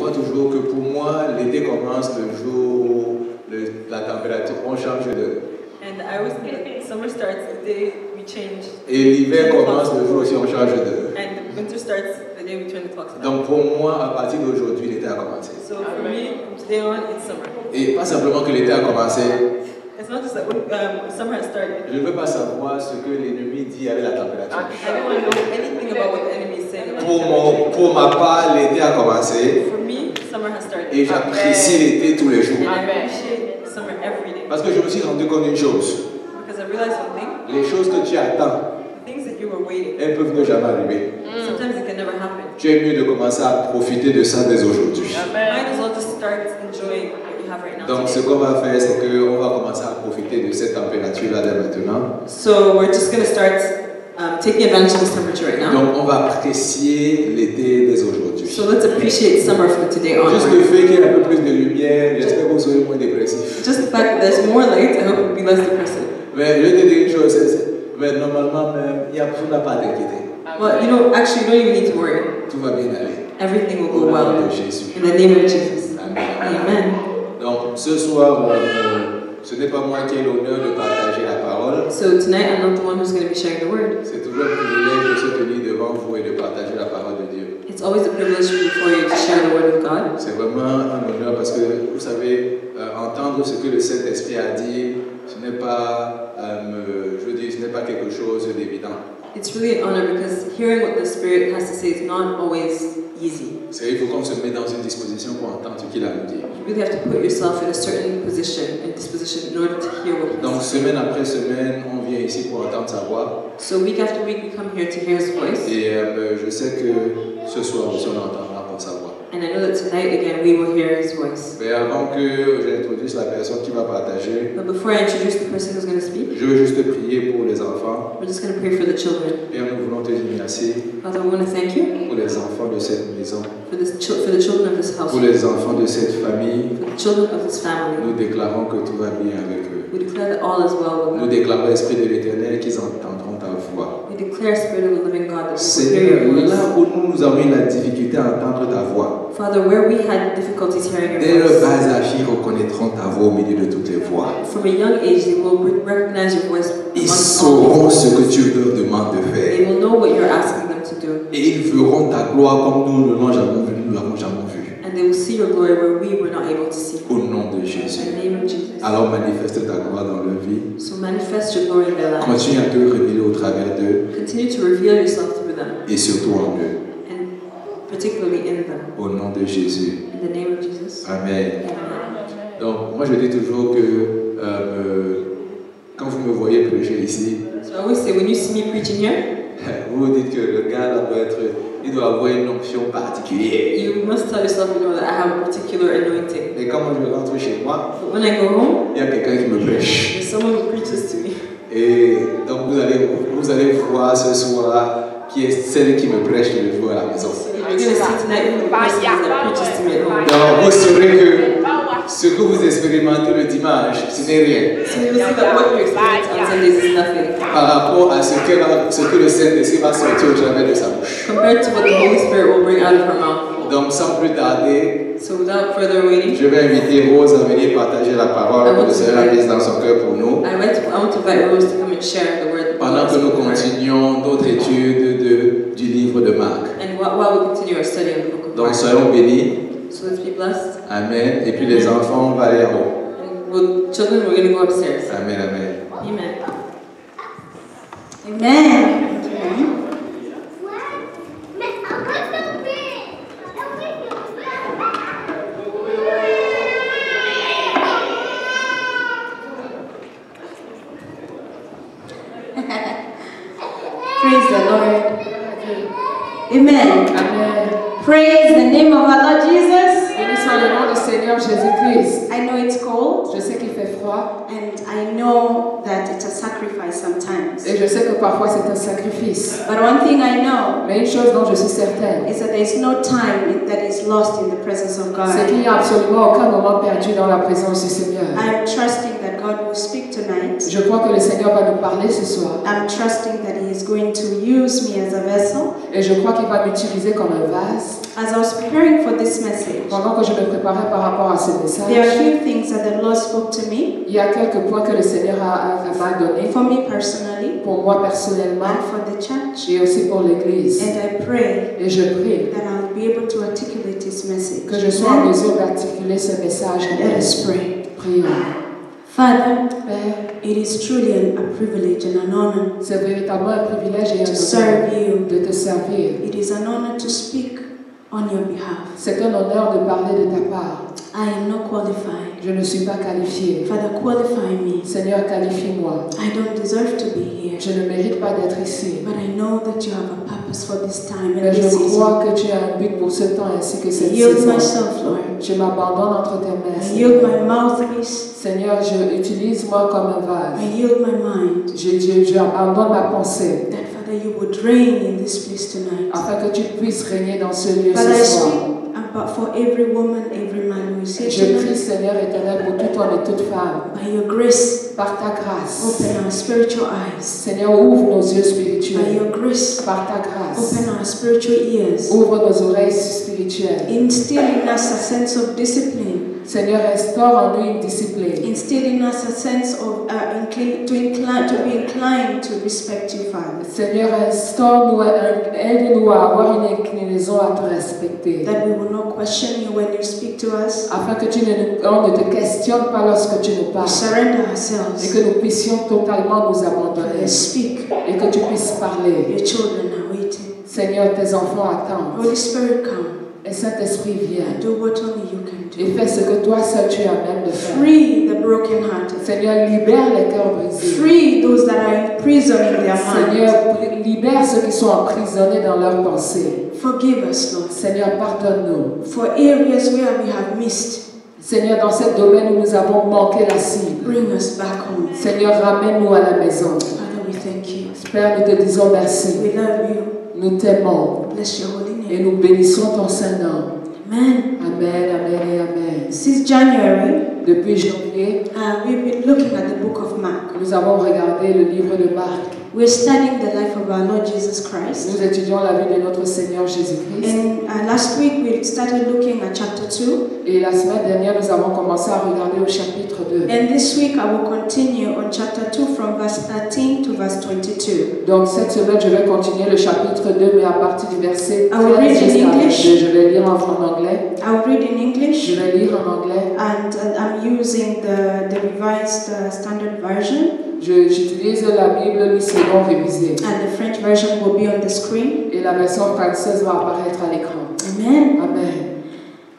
vois toujours que pour moi, l'été commence le jour où la température, on change d'heure. And I always think that summer starts the day we change. Et l'hiver commence le jour où on change d'heure. And winter starts the day we turn the clocks back. Donc pour moi, à partir d'aujourd'hui, l'été a commencé. So for me, from today on, it's summer. Et pas simplement que l'été a commencé. It's not just that summer has started. Je ne veux pas savoir ce que l'ennemi dit avec la température. I don't want to know anything about what the enemy is saying. Pour ma part, l'été a commencé. For me, summer has started. Et j'apprécie l'été tous les jours. And I appreciate summer every day. Parce que je me suis rendu compte d'une chose. Because I realized something. Les choses que tu attends, The things that you were waiting. elles peuvent ne jamais arriver. Sometimes it can never happen. Tu es mieux de commencer à profiter de ça dès aujourd'hui. Might as well just start enjoying what you have right now. Donc ce qu'on va faire, c'est qu'on va commencer à profiter de cette température-là dès maintenant. So we're just going to start taking advantage of this temperature right now. Donc on va apprécier l'été dès aujourd'hui. So let's appreciate summer from today on. Juste le fait qu'il y ait un peu plus de lumière, j'espère que vous serez moins dépressif. Just the fact that there's more light, I hope it will be less depressing. Mais je vais te dire une chose, mais normalement même, il n'y a plus à pas t'inquiéter. Well, you know, actually, you don't even need to worry. Tout va bien aller. Everything will Au go nom well de Jésus. in the name of Jesus. Amen. Amen. Donc ce soir, ce n'est pas moi qui ai l'honneur de partager la parole. So tonight, I'm not the one who's going to be sharing the word. C'est toujours un privilège de se tenir devant vous et de partager la parole de Dieu. It's always a privilege for you to share the word of God. C'est vraiment un honneur parce que vous savez, entendre ce que le Saint-Esprit a dit, ce n'est pas, je veux dire, ce n'est pas quelque chose d'évident. It's really an honor because hearing what the Spirit has to say is not always easy. Il faut qu'on se mette dans une disposition pour entendre ce qu'il a à nous dire. You really have to put yourself in a certain position and disposition in order to hear what He Donc has to say. semaine après semaine, on vient ici pour entendre sa voix. So week after week, we come here to hear His voice. Et je sais que ce soir aussi on entendra pour sa voix. And I know that tonight again we will hear His voice. Mais avant que j'introduise la personne qui va partager, But before I introduce the person who's going to speak, je veux juste prier pour les enfants. we're just going to pray for the children. Père, nous voulons te dire merci Father, we want to thank you pour les enfants de cette maison, for the children of this pour household, les enfants de cette famille. for the children of this family. Nous déclarons que tout va bien avec eux. We declare that all is well with Nous them. déclarons, Esprit de l'Éternel, qu'ils entendront ta voix. We declare, Spirit of the living God, that we will hear Seigneur, your là voice. où nous avons eu la difficulté à entendre ta voix, Father, where we had difficulties hearing dès your le voice, bas âge, ils reconnaîtront ta voix au milieu de toutes les voix. from a young age they will recognize your voice Ils amongst all sauront people. ce que tu leur demandes de They faire. will know what you're asking them to do. Et ils verront ta gloire comme nous ne l'avons jamais vu, nous l'avons jamais vu. And they will see your glory where we were not able to see. Au nom de In Jésus. the name of Jesus. Alors manifeste ta gloire dans leur vie. So manifest your glory in their lives. Continue à te révéler au travers d'eux Continue to reveal yourself through them, et surtout en eux. and particularly in them. Au nom de Jésus. In the name of Jesus. Amen. Amen. Donc, moi je dis toujours que quand vous me voyez prêcher ici, So I always say, when you see me preaching here, vous vous dites que le gars là il doit avoir une onction particulière. you must tell yourself, you know, that I have a particular anointing. Et quand moi je rentre chez moi, But when I go home, il y a quelqu'un qui me prêche. there's someone who preaches to me. Et donc vous allez voir ce soir qui est celle qui me prêche le jour à la maison. So you're going to see tonight who the person is that preaches to me at home. Donc vous saurez que ce que vous expérimentez le dimanche, ce n'est rien So you'll see that what you experience on Sundays is nothing par rapport à ce que le Saint-Esprit va sortir au travers de sa bouche. compared to what the Holy Spirit will bring out of her mouth. Donc sans plus tarder, So without further waiting, je vais inviter Rose à venir partager la parole que le Seigneur a mise dans son cœur pour nous. I want to invite Rose to come and share the word. Pendant que nous continuons notre étude du livre de Marc. And while we continue our study of the book of Donc Mark. soyons bénis. So let's be blessed. Amen. Et puis les enfants, on va aller en haut. And children, we're going to go upstairs. Amen, amen. Amen. Amen. Praise the Lord. Amen. Amen. Praise the name of our Lord Jesus. Béni soit le nom du Seigneur Jésus-Christ. I know it's cold, Je sais qu'il fait froid and I know that it's a sacrifice sometimes. et je sais que parfois c'est un sacrifice. But one thing I know Mais une chose dont je suis certaine, is that there is no time that is lost in the presence of c'est God. qu'il n'y a absolument aucun moment perdu dans la présence du Seigneur. I am trusting that God will speak tonight. Je crois que le Seigneur va nous parler ce soir. I'm trusting that He is going to use me as a vessel. Et je crois qu'il va m'utiliser comme un vase. As I was preparing for this message, Pendant que je me préparais par rapport à ce message, there are a few things that the Lord spoke to me, il y a quelques points que le Seigneur m'a donnés for me personally, pour moi personnellement and for the church. et aussi pour l'Église. And I pray Et je prie that I'll be able to articulate this message. que je sois en mesure d'articuler ce message. Let us pray. Prions. Father, Père, it is truly a privilege and an honor c'est véritablement un privilège et un to honneur serve you. de te servir. It is an honor to speak on your behalf. C'est un honneur de parler de ta part. I am not qualified. Je ne suis pas qualifiée. Father, qualify me. Seigneur, qualifie-moi. I don't deserve to be here, Je ne mérite pas d'être ici. but I know that you have a purpose for this time and Mais je this season. crois que tu as un but pour ce temps ainsi que cette I yield saison. myself, Lord. Je m'abandonne entre tes mains. I yield my mouthpiece. Seigneur, utilise-moi comme un vase. I yield my mind. Je abandonne ma pensée That, Father, you would reign in this place tonight. afin que tu puisses régner dans ce lieu Father, I ce soir. speak about for every woman, every man who is here Je prie, tonight. Seigneur éternel, pour tout homme et toute femme. By your grace, Par ta grâce, open our spiritual eyes. Seigneur, ouvre nos yeux By spirituels. your grace, Par ta grâce, open our spiritual ears. ouvre nos oreilles spirituelles. Instill in us a sense of discipline. Seigneur, restaure en nous une discipline. Instill in us a sense of to be inclined to respect you, Father. Seigneur, instaure-nous, aide-nous à avoir une inclinaison à te respecter. That we will not question you when you speak to us. Afin que on ne te questionne pas lorsque tu nous We parles. surrender Et ourselves. que nous puissions totalement nous abandonner. Father, speak. Et que tu puisses parler. Your children are waiting. Seigneur, tes enfants attendent. Holy Spirit, come Et Saint-Esprit, viens. and do what only you can Et do. fais ce que toi seul tu as même de faire. Free the brokenhearted. Seigneur, libère les cœurs brisés. Free those that are in prison in their mind. Seigneur, libère ceux qui sont emprisonnés dans leurs pensées. Forgive us, Lord, Seigneur, pardonne-nous. for areas where we have missed. Seigneur, dans ce domaine où nous avons manqué la cible. Bring us back home. Seigneur, ramène-nous à la maison. Father, we thank you. Père, nous te disons merci. We love you. Nous t'aimons Bless your holy et name. nous bénissons ton Saint-Nom. Amen. Amen, amen et amen. Since January, Depuis janvier, we've been looking at the book of Mark. nous avons regardé le livre de Marc. We're studying the life of our Lord Jesus Christ. Nous étudions la vie de notre Seigneur Jésus-Christ. And last week we started looking at chapter 2. Et la semaine dernière, nous avons commencé à regarder au chapitre 2. And this week I will continue on chapter 2 from verse 13 to verse 22. Donc cette semaine, je vais continuer le chapitre 2, mais à partir du verset I will read 13 in jusqu'à English. 22. Je vais lire en anglais. I will read in English, Je vais lire en anglais. and I'm using the revised standard version, J'utilise la Bible Louis II révisée. and the French version will be on the screen. Et la version française va apparaître à l'écran. Amen. Amen.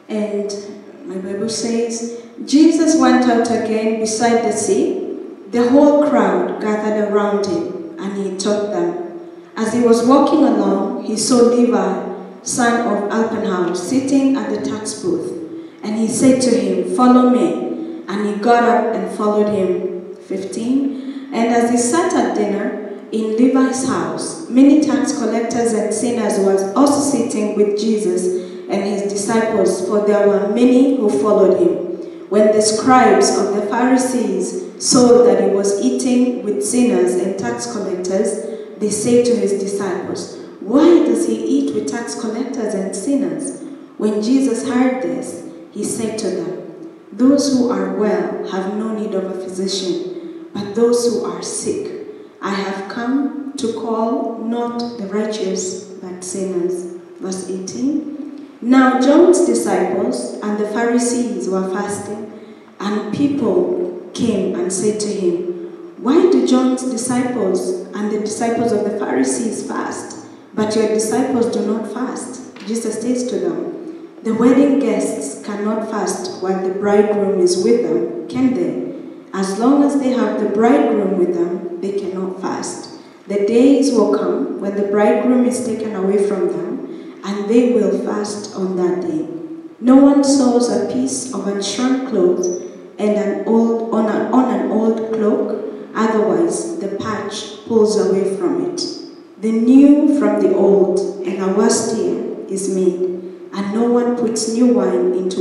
And my Bible says, Jesus went out again beside the sea. The whole crowd gathered around him, and he taught them. As he was walking along, he saw Levi, son of Alpenhaus, sitting at the tax booth. And he said to him, "Follow me." And he got up and followed him. 15. And as he sat at dinner in Levi's house, many tax collectors and sinners were also sitting with Jesus and his disciples, for there were many who followed him. When the scribes of the Pharisees saw that he was eating with sinners and tax collectors, they said to his disciples, "Why does he eat with tax collectors and sinners?" When Jesus heard this, he said to them, "Those who are well have no need of a physician, but those who are sick. I have come to call not the righteous, but sinners." Verse 18. Now John's disciples and the Pharisees were fasting, and people came and said to him, "Why do John's disciples and the disciples of the Pharisees fast, but your disciples do not fast?" Jesus says to them, "The wedding guests cannot fast while the bridegroom is with them, can they? As long as they have the bridegroom with them, they cannot fast. The days will come when the bridegroom is taken away from them, and they will fast on that day. No one sews a piece of unshrunk cloth and on an old cloak, otherwise the patch pulls away from it. The new from the old, and a worse tear is made, and no one puts new wine into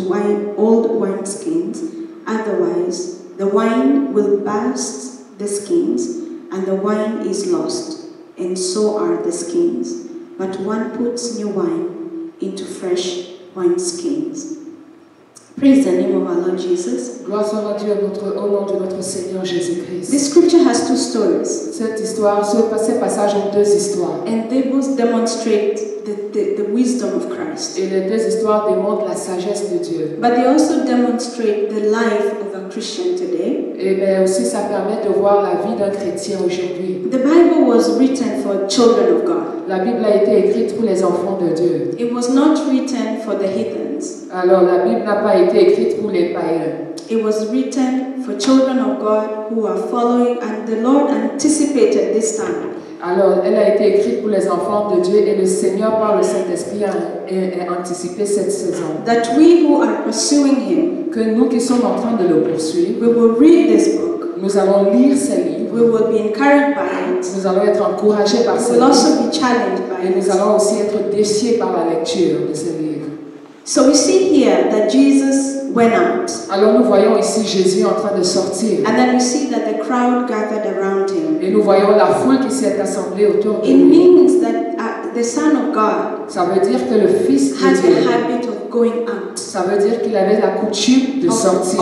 old wineskins, otherwise The wine will burst the skins, and the wine is lost, and so are the skins. But one puts new wine into fresh wineskins. Praise the name of our Lord Jesus. Gloire soit rendue au nom de notre Seigneur Jésus-Christ. This scripture has two stories. Cette histoire, ces passages ont deux histoires. And they both demonstrate the wisdom of Christ. Et les deux histoires démontrent la sagesse de Dieu. But they also demonstrate the life of a Christian today. Et bien aussi, ça permet de voir la vie d'un chrétien aujourd'hui. The Bible was written for children of God. La Bible a été écrite pour les enfants de Dieu. It was not written for the heathens. Alors, la Bible n'a pas été écrite pour les païens. It was written for children of God who are following, and the Lord anticipated this time. Alors, elle a été écrite pour les enfants de Dieu et le Seigneur, par le Saint-Esprit, a anticipé cette saison. That we who are pursuing Him, Que nous qui sommes en train de le poursuivre, we will read this book. nous allons lire ces livres. We will be encouraged by it. Nous allons être encouragés par ces We will livres. also be challenged by Et nous it. allons aussi être défiés par la lecture de ces livres. So we see here that Jesus went out, Alors nous voyons ici Jésus en train de sortir. and then we see that the crowd gathered around Him. Et nous voyons la foule qui s'est assemblée autour de It lui. means that the Son of God Ça veut dire que le Fils de had Dieu, the habit of going out, ça veut dire qu'il avait la coutume de of sortir.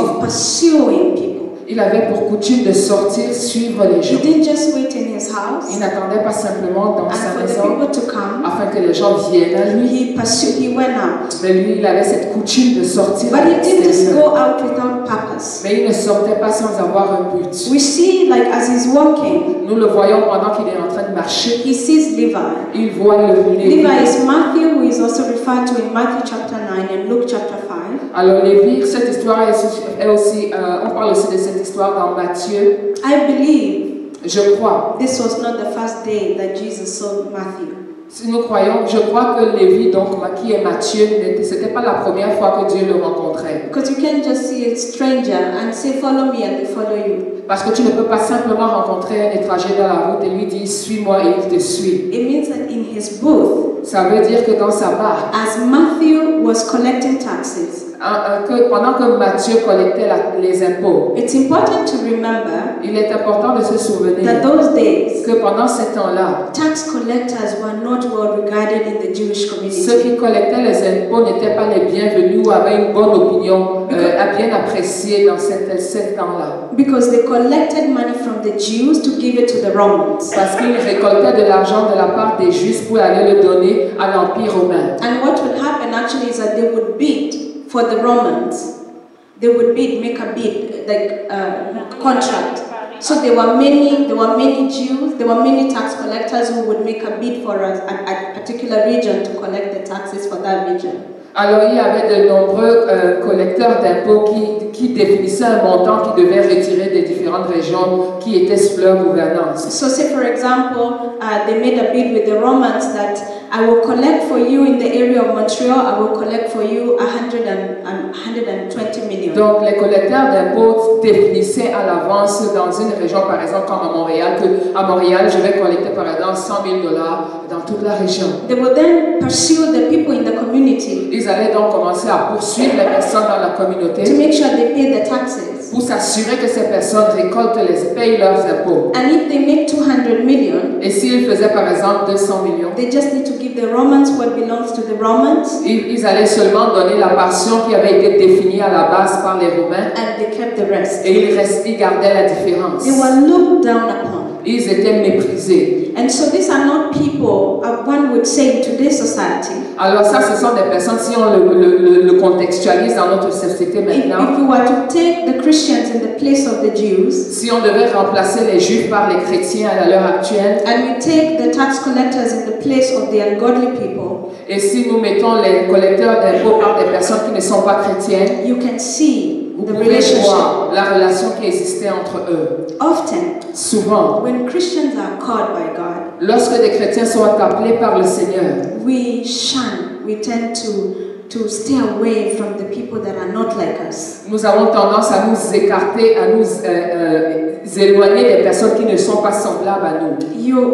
pursuing people. Il avait pour coutume de sortir, suivre les He gens. didn't just wait in his house Il n'attendait pas simplement dans and sa for the maison people to come. afin que les gens viennent à lui. He went out. Mais lui, il avait cette coutume de sortir à But he didn't just l'extérieur. go out without purpose. Mais il ne sortait pas sans avoir un but. We see, like, as he's walking, Nous le voyons pendant qu'il est en train de marcher. he sees Levi. Il voit le Levi Lévi. is Matthew, who is also referred to in Matthew chapter 9 and Luke chapter 5. Alors Lévi, cette histoire est aussi, on parle aussi de cette histoire dans Matthieu. I believe Je crois. this was not the first day that Jesus saw Matthew. Si nous croyons, je crois que Lévi, donc qui est Matthieu, c'était pas la première fois que Dieu le rencontrait. Because you can't just see a stranger and say, follow me, and they follow you. Parce que tu ne peux pas simplement rencontrer un étranger dans la route et lui dire suis-moi et il te suit. It means that in his booth, Ça veut dire que dans sa barque, as Matthew was collecting taxes, pendant que Matthieu collectait les impôts, it's important to remember il est important de se souvenir that those days, que pendant ces temps-là, tax collectors were not well regarded in the Jewish ceux community. qui collectaient les impôts n'étaient pas les bienvenus ou avaient une bonne opinion, bien appréciée dans ces temps-là. Because they collected money from the Jews to give it to the Romans. Parce qu'ils récoltaient de l'argent de la part des Juifs pour aller le donner à l'Empire romain. And what would happen actually is that they would bid for the Romans. They would bid, make a bid, like contract. So there were many Jews, there were many tax collectors who would make a bid for a particular region to collect the taxes for that region. Alors il y avait de nombreux collecteurs d'impôts qui définissaient un montant qu'ils devaient retirer des différentes régions qui étaient sous leur gouvernance. So say for example, they made a bid with the Romans that I will collect for you in the area of Montreal, I will collect for you 120 million. Donc les collecteurs d'impôts définissaient à l'avance dans une région, par exemple comme à Montréal, que à Montréal je vais collecter par exemple $100,000 dans toute la région. They would then pursue the people in the community Ils allaient donc commencer à poursuivre les personnes dans la communauté to make sure they pay the taxes. pour s'assurer que ces personnes payent leurs impôts. And if they make 200 million, Et s'ils faisaient par exemple 200 millions, they just need to give the Romans what belongs to the Romans, ils allaient seulement donner la portion qui avait été définie à la base par les Romains and they kept the rest. et ils gardaient la différence. They were looked down upon. Ils étaient méprisés. And so these are not people, one would say in today's society. Alors ça, ce sont des personnes, si on le contextualise dans notre société maintenant, If we were to take the Christians in the place of the Jews, si on devait remplacer les Juifs par les chrétiens à l'heure actuelle, and we take the tax collectors in the place of the ungodly people, et si nous mettons les collecteurs d'impôts par des personnes qui ne sont pas chrétiennes, you can see vous the pouvez relationship. voir la relation qui existait entre eux. Often, Souvent, when Christians are called by God, lorsque des chrétiens sont appelés par le Seigneur, we shun, we tend to stay away from the people that are not like us. nous avons tendance à nous écarter, à nous éloigner des personnes qui ne sont pas semblables à nous.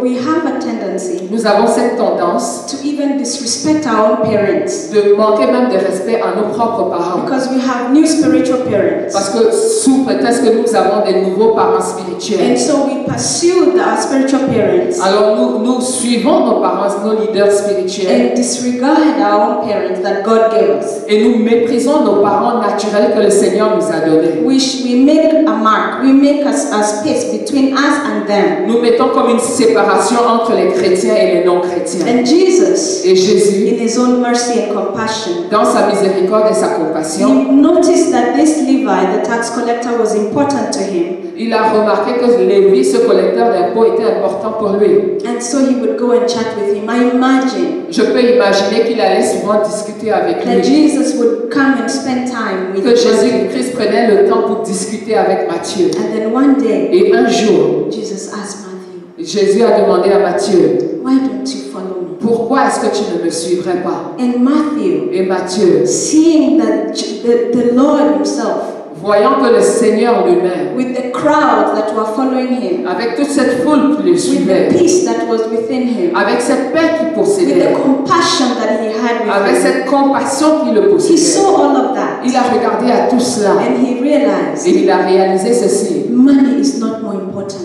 We have a tendency Nous avons cette tendance to even disrespect our own parents de manquer même de respect à nos propres parents. because we have new spiritual parents. Parce que sous prétexte que nous avons des nouveaux parents spirituels. And so we pursue our spiritual parents Alors nous suivons nos parents, nos leaders spirituels. and disregard our own parents that God gave us. Et nous méprisons nos parents naturels que le Seigneur nous a donnés. We make a mark, we make a space between us and them. Nous mettons comme une séparation entre les chrétiens et les non-chrétiens. And Jesus, Et Jésus, in his own mercy and compassion, dans sa miséricorde et sa compassion, he noticed that this Levi, the tax collector, was important to him. il a remarqué que Lévi, ce collecteur d'impôts, était important pour lui. And so he would go and chat with him. I imagine Je peux imaginer qu'il allait souvent discuter avec that lui. Jesus would come and spend time with Que Matthew. Jésus-Christ prenait le temps pour discuter avec Matthieu. And then one day, Et un jour, Jesus asked Matthew, Jésus a demandé à Matthieu, why don't you follow me? pourquoi est-ce que tu ne me suivrais pas? And Matthew, Et Matthieu, seeing that the Lord himself, voyant que le Seigneur lui-même, with the crowd that were following him, avec toute cette foule qui le with the suivait, peace that was within him, avec cette paix qu'il with possédait, the compassion that he had avec with him, cette compassion qu'il le he possédait, saw all of that il a regardé à tout cela and he realized et il a réalisé ceci. money is not more important.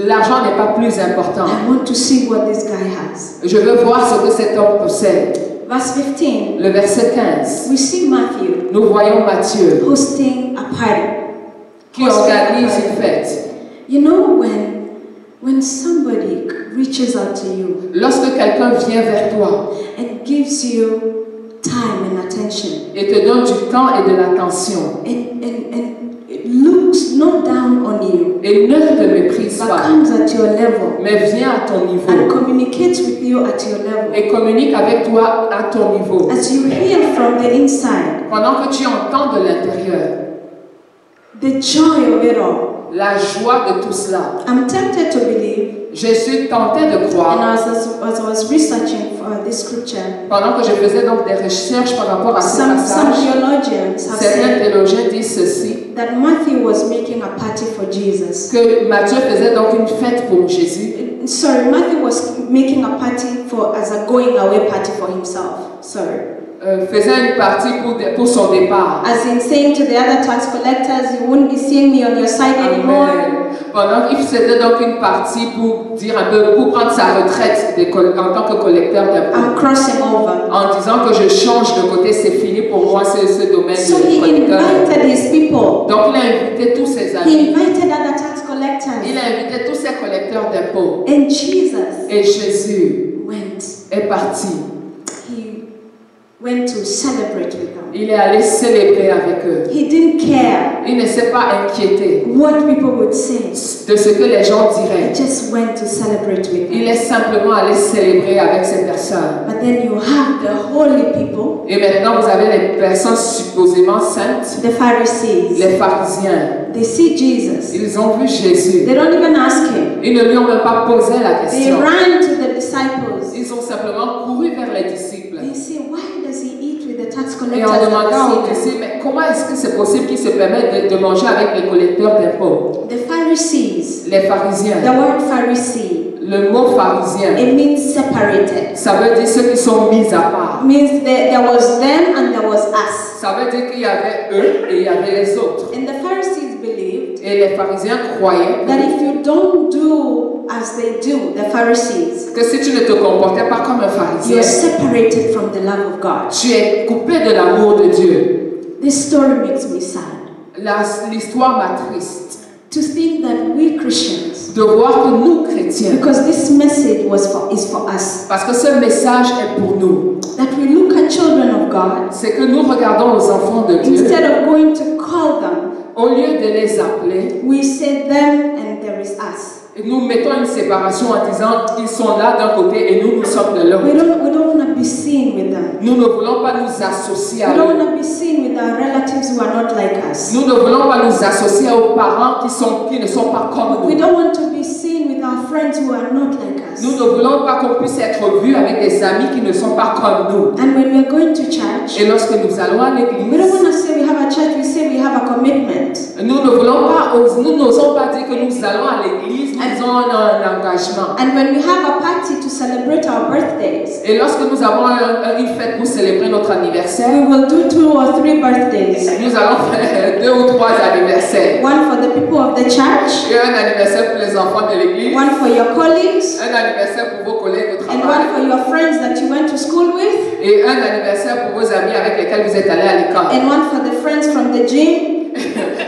L'argent n'est pas plus important. I want to see what this guy has. Je veux voir ce que cet homme possède. Verse 15, Le verset 15, we see Matthew nous voyons Matthieu hosting a party. qui organise une fête. You know, when somebody reaches out to you Lorsque quelqu'un vient vers toi and gives you time and attention et te donne du temps et de l'attention and it looks not down on you, et ne te méprise but pas, comes at your level mais vient à ton and niveau communicates with you at your level, et communique avec toi à ton niveau. as you hear from the inside, Pendant que tu entends de l'intérieur the joy of it all. la joie de tout cela, I'm tempted to believe, je suis tenté de and croire, as I was researching for this scripture, pendant que je faisais donc des recherches par rapport à ce some passage, theologians have certains said théologiens disent ceci, that Matthew was making a party for Jesus. que Matthieu faisait donc une fête pour Jésus. Sorry, Matthew was making a party as a going away party for himself. Sorry. Faisait une partie pour son départ. As in saying to the other tax collectors, you wouldn't be seeing me on your side anymore. Amen. Pendant qu'il faisait donc une partie pour dire un peu, pour prendre sa retraite en tant que collecteur d'impôts. I'm crossing over. En disant que je change de côté, c'est fini pour moi, ce domaine So de he collecteur. invited his people. Donc il a invité tous ses He amis. invited other tax collectors. Il a invité tous ses collecteurs d'impôts. And Jesus Et Jésus went. est parti. He went to celebrate with them. Il est allé célébrer avec eux. He didn't care Il ne s'est pas inquiété what people would say. de ce que les gens He diraient. just went to celebrate with Il them. est simplement allé célébrer avec ces personnes. But then you have the holy people, Et maintenant, vous avez les personnes supposément saintes, the Pharisees. les pharisiens. They see Jesus. Ils ont vu Jésus. They don't even ask him. Ils ne lui ont même pas posé la They question. ran to the disciples. Ils ont simplement couru vers les disciples. They say, why does he eat with the tax Et collectors en and demandant aux the sinners? disciples, mais comment est-ce que c'est possible qu'ils se permettent de manger avec les collecteurs d'impôts? The Pharisees, Les pharisiens. the word Pharisee, Le mot pharisien, it means separated. ça veut dire ceux qui sont mis à part. It means that there was them and there was us. Ça veut dire qu'il y avait eux et il y avait les autres. And the Pharisees believed Et les pharisiens croyaient that if you don't do as they do, the Pharisees, que si tu ne te comportais pas comme un pharisien, you're separated from the love of God. tu es coupé de l'amour de Dieu. This story makes me sad. L'histoire m'attriste To think that we Christians, de voir que nous, chrétiens, because this message is for us, parce que ce message est pour nous, that we look at children of God, c'est que nous regardons les enfants de Dieu, instead of going to call them, au lieu de les appeler, we say them and there is us. et nous mettons une séparation en disant ils sont là d'un côté et nous sommes de l'autre. We don't want to be seen with them. Nous ne voulons pas nous associer We à don't eux. want to be seen with our relatives who are not like us. Nous ne voulons pas nous associer aux parents qui ne sont pas comme We nous. don't want to be seen with our friends who are not like us. Nous ne voulons pas qu'on puisse être vus avec des amis qui ne sont pas comme nous. And when we're going to church, Et lorsque nous allons à we don't l'église, want to say we have a church, we say we have a commitment. nous ne voulons pas nous n'osons pas dire que nous allons à l'église, nous faisons un engagement. And when we have a party to celebrate our birthdays, Et lorsque nous avons une fête pour célébrer notre anniversaire, we will do 2 or 3 birthdays. nous allons faire 2 ou 3 anniversaires. One for the people of the church, Et un anniversaire pour les enfants de l'église, one for your colleagues, un anniversaire pour vos collègues de and travail, one for your friends that you went to school with, et un anniversaire pour vos amis avec lesquels vous êtes allés à l'école. and one for the friends from the gym.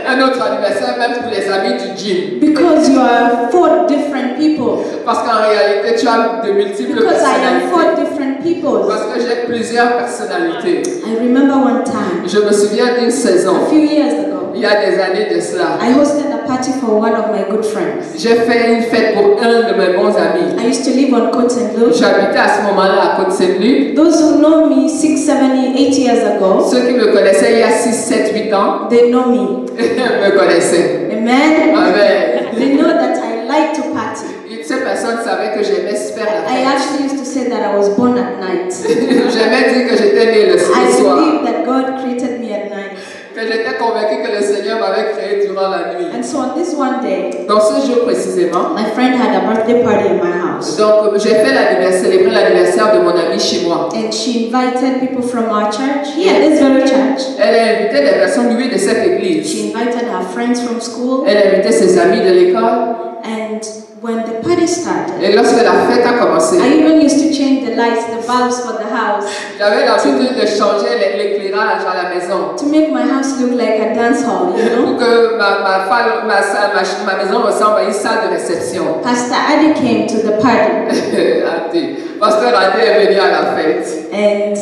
Un autre anniversaire même pour les amis du gym. Because you are 4 different people. Parce qu'en réalité, tu as de multiples Because I am personnalités. 4 different people. Parce que j'ai plusieurs personnalités. I remember one time, Je me souviens d'une saison, a few years ago, il y a des années de cela. I hosted a party for one of my good friends. J'ai fait une fête pour un de mes bons amis. I used to live on Côte Saint-Luc. J'habitais à ce moment-là à Côte-Saint-Luc. Those who know me 6, 7, 8 years ago, Ceux qui me connaissaient il y a 6, 7, 8 ans they know me. me connaissaient. Amen. Amen. They know that I like to party. Et ces personnes savaient que j'aimais faire la I fête. actually used to say that I was born at night. J'aimais dire que j'étais né le I soir. believe that God created me at night. Que j'étais convaincu que le Seigneur m'avait créé durant la nuit. And so on this one day, Dans ce jour précisément, my friend had a birthday party in my house. donc j'ai fait célébrer l'anniversaire de mon ami chez moi. And she invited people from our church, here, this very church. Elle a invité des personnes, oui, de cette église. She invited her friends from school. Elle a invité ses amis de l'école. And when the party started, Et lorsque la fête a commencé, I even used to change the lights, the bulbs for the house, j'avais l'habitude de changer l'éclairage à la maison to make my house look like a dance hall, you know. pour que ma maison ressemble à une salle de réception. Pastor Adi came to the party, Pasteur Adé est venu à la fête and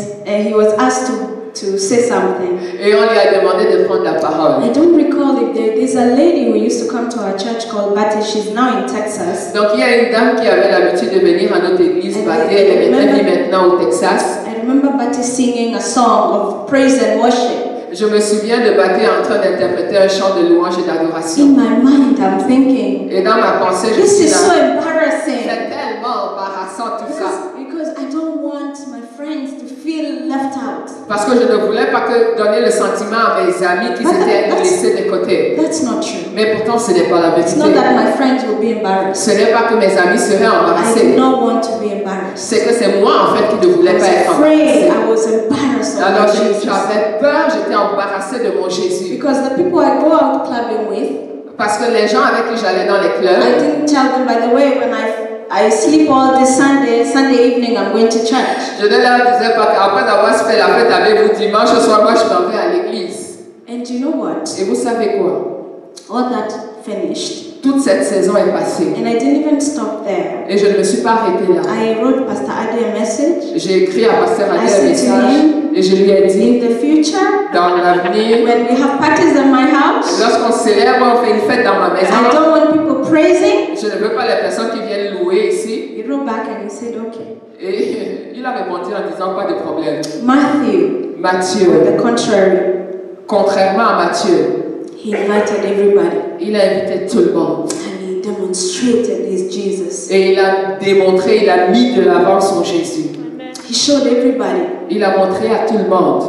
he was asked to say something. et on lui a demandé de prendre la parole. I don't recall if there's a lady who used to come to our church called Betty. She's now in Texas. Donc il y a une dame qui avait l'habitude de venir à notre église baptée, elle vit maintenant au Texas. I remember Betty singing a song of praise and worship. Je me souviens de Baké en train d'interpréter un chant de louange et d'adoration. In my mind, I'm thinking, Et dans ma pensée, je this suis is so là. embarrassing. C'est tellement embarrassant tout ça. Because I don't want my friends to feel left out. Parce que je ne voulais pas que donner le sentiment à mes amis qui s'étaient laissés de côté. That's not true. Mais pourtant, ce n'est pas la It's vérité. not that my friends will be embarrassed. Ce n'est pas que mes amis seraient I do embarrassés. not want to be embarrassed. C'est que c'est moi en fait qui ne I voulais was pas être afraid. embarrassé. I was embarrassed of Alors my Jesus. j'avais peur, j'étais embarrassée de mon Jésus. Because the people I go out clubbing with, Parce que les gens avec qui j'allais dans les I clubs, didn't tell them, by the way, when I sleep all this Sunday evening, I'm going to church. je ne leur disais pas qu'après avoir fait la fête avec vous dimanche soir, moi je m'en vais à l'église. And you know what? Et vous savez quoi? All that finished. Toute cette saison est passée. And I didn't even stop there. Et je ne me suis pas arrêtée là. I wrote Pastor Adi a message. J'ai écrit à Pasteur Adé I un said to message him, et je lui ai dit, In the future, dans l'avenir, when we have parties in my house, lorsqu'on célèbre, on fait une fête dans ma I maison, don't want people praising. je ne veux pas les personnes qui viennent louer ici. He wrote back and he said, okay. Et il a répondu en disant pas de problème. Matthew, Matthieu, on the contrary, contrairement à Matthieu, he invited everybody il a invité tout le monde. and he demonstrated his Jesus. Et il a démontré, il a mis de l'avant son Jésus. He showed everybody Il a montré à tout le monde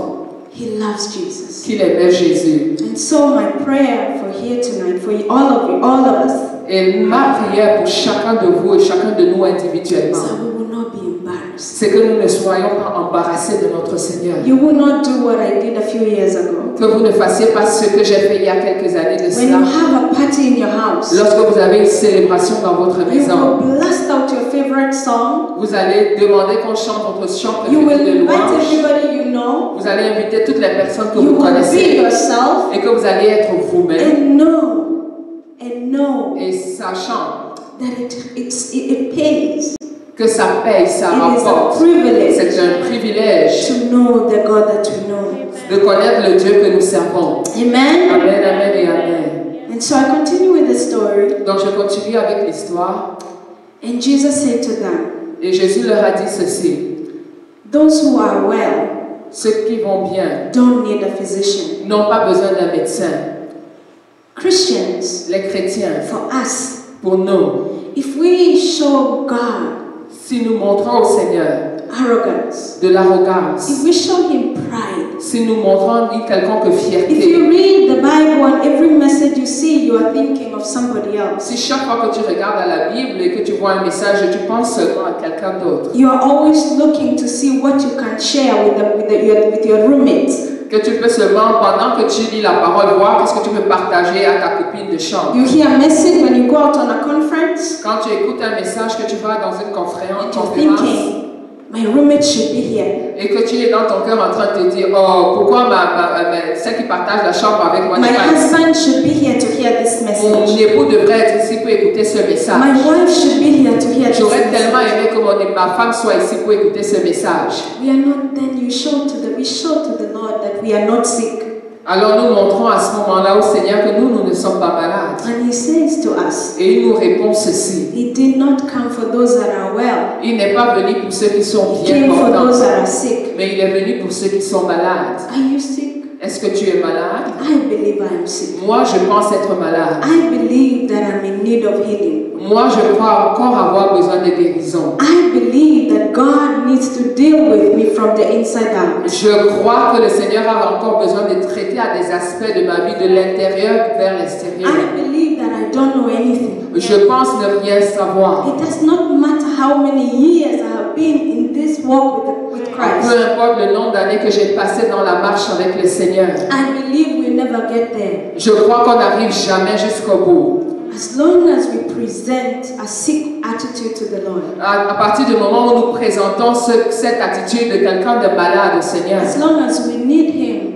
he loves Jesus. qu'il aimait Jésus. And so my prayer for here tonight, for all of you, all of us, Et ma prière pour chacun de vous et chacun de nous is individuellement, that we will not be embarrassed. c'est que nous ne soyons pas embarrassés de notre Seigneur. You will not do what I did a few years ago. Que vous ne fassiez pas ce que j'ai fait il y a quelques années de When cela. you have a party in your house, Lorsque vous avez une célébration dans votre you maison, will blast out your favorite song. vous allez demander qu'on chante votre chant You préféré will de invite louange. everybody you know. Vous allez inviter toutes les personnes que You vous will be connaissez yourself et que vous allez être vous-même. and know Et sachant that it pays. que ça paye, ça It is a rapporte. privilege C'est un privilège to know the God that we know. de connaître le Dieu que nous servons. Amen. Amen, amen et amen. And so I continue with the story. Donc je continue avec l'histoire. And Jesus said to them, Et Jésus leur a dit ceci. those who are well Ceux qui vont bien don't need a physician. n'ont pas besoin d'un médecin. Christians, Les chrétiens, for us, pour nous, if we show God si nous montrons au Seigneur arrogance, de l'arrogance, if we show Him pride, si nous montrons une quelconque if fierté, you read the Bible and every message you you see, you are thinking of somebody else. Si chaque fois que tu regardes à la Bible et que tu vois un message, tu penses seulement à quelqu'un d'autre. You are always looking to see what you can share with your roommates. Que tu peux seulement, pendant que tu lis la parole, voir qu'est-ce que tu peux partager à ta copine de chambre. You hear a message when you go out on a conference. Quand tu écoutes un message, que tu vas dans une conférence, You're thinking, my roommate should be here. et que tu es dans ton cœur en train de te dire, oh, pourquoi celle qui partage la chambre avec moi My n'est pas ici? husband should be here to hear this Mon message. époux devrait être ici pour écouter ce message. My wife should be here to hear this J'aurais tellement message. aimé que ma femme soit ici pour écouter ce message. We are not. Then we show to the Lord that we are not sick, Alors nous montrons à ce moment-là au Seigneur que nous ne sommes pas malades. and He says to us, Et il nous répond ceci. He did not come for those that are well. Il n'est pas venu pour ceux qui sont He bien came for portants, those that are sick. mais il est venu pour ceux qui sont malades. Are you sick? Est-ce que tu es malade? I believe I am sick. Moi, je pense être malade. I believe that I'm in need of healing. Moi, je crois encore avoir besoin de guérison. I believe that God needs to deal with me from the inside out. Je crois que le Seigneur a encore besoin de traiter à des aspects de ma vie de l'intérieur vers l'extérieur. I believe that I don't know anything. Je pense ne rien savoir. It does not matter how many years I have been in this walk with Christ. Peu importe le nombre d'années que j'ai passé dans la marche avec le Seigneur. I believe we'll never get there. Je crois qu'on n'arrive jamais jusqu'au bout. As long as we present a sick attitude to the Lord. À partir du moment où nous présentons cette attitude de quelqu'un de malade au Seigneur, As long as we need Him,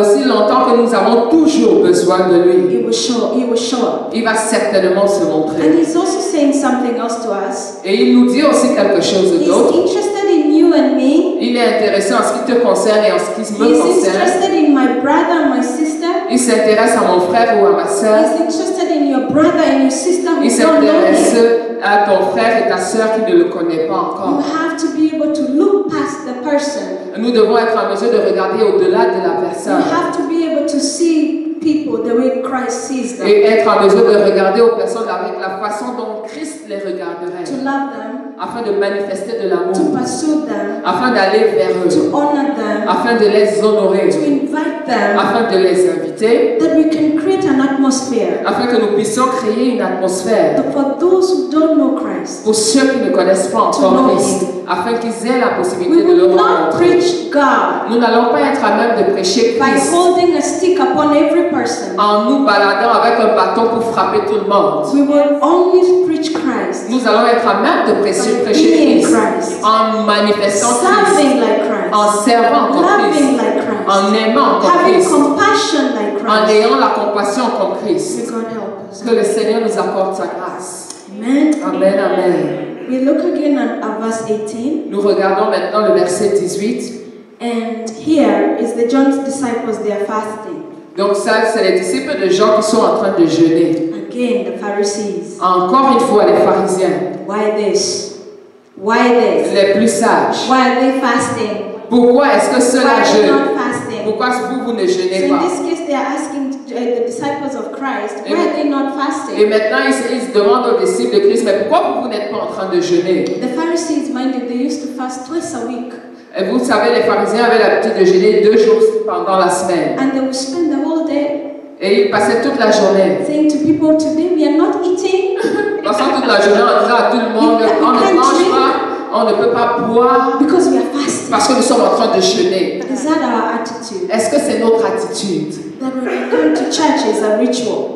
aussi longtemps que nous avons toujours besoin de lui, He will show. He will show up. il va certainement se And montrer. He's also saying something else to us. Et il nous dit aussi quelque chose He's d'autre. interested in you and me. Il est intéressé en ce qui te concerne et en ce qui me He's concerne. interested in my brother and my sister. Il s'intéresse à mon frère ou à ma soeur. He's interested in your brother and your sister who Il don't know s'intéresse Him. à ton frère et ta soeur qui ne le connaissent pas You encore. have to be able to look past the person. Nous devons être en mesure de regarder au-delà de la You personne have to be able to see people the way Christ sees them. et être en mesure de regarder aux personnes avec la façon dont Christ les regarderait, To love them, afin de manifester de to l'amour, pursue them, afin d'aller vers eux, to honor them, afin de les honorer, to invite them, afin de les inviter, that we can create an atmosphere afin que nous puissions créer une atmosphère for those who don't know Christ. pour ceux qui ne connaissent pas encore Christ, afin qu'ils aient la We possibilité de le will not rencontrer. preach God Nous n'allons pas être à même de prêcher by Christ holding a stick upon every person. en nous baladant avec un bâton pour frapper tout le monde. We will only preach Christ, Nous allons être à même de prêcher being Christ Christ, en manifestant Christ, serving like Christ, en servant comme loving Christ, like Christ, en aimant comme having Christ, compassion like en Christ. ayant la compassion comme May Christ. God help us. Que le Seigneur nous accorde sa grâce. Amen. Amen, amen. We look again at verse 18, Nous regardons maintenant le verset 18. and here is the John's disciples, they are fasting. Donc ça, c'est les disciples de Jean qui sont en train de jeûner. Again, the Pharisees. Encore une fois, les pharisiens, Why this? Why this? les plus sages. Why are they fasting? Pourquoi est-ce que Why ceux-là are they jeûnent? not fasting? Pourquoi vous ne So jeûnez in pas? this case, they are asking the disciples of Christ, why are they not Et fasting? maintenant, ils se demandent aux disciples de Christ, mais pourquoi vous n'êtes pas en train de jeûner? The Pharisees, mind you, they used to fast twice a week, Et vous savez, les pharisiens avaient l'habitude de jeûner 2 jours pendant la semaine. and they would spend the whole day Et ils passaient toute la journée. saying to people, today we are not eating Passant toute la journée en disant à tout le monde, on ne mange pas, on ne peut pas boire, because we are fasting. parce que nous sommes en train de jeûner. Is that our attitude? Est-ce que c'est notre attitude? That when we come to church is a ritual.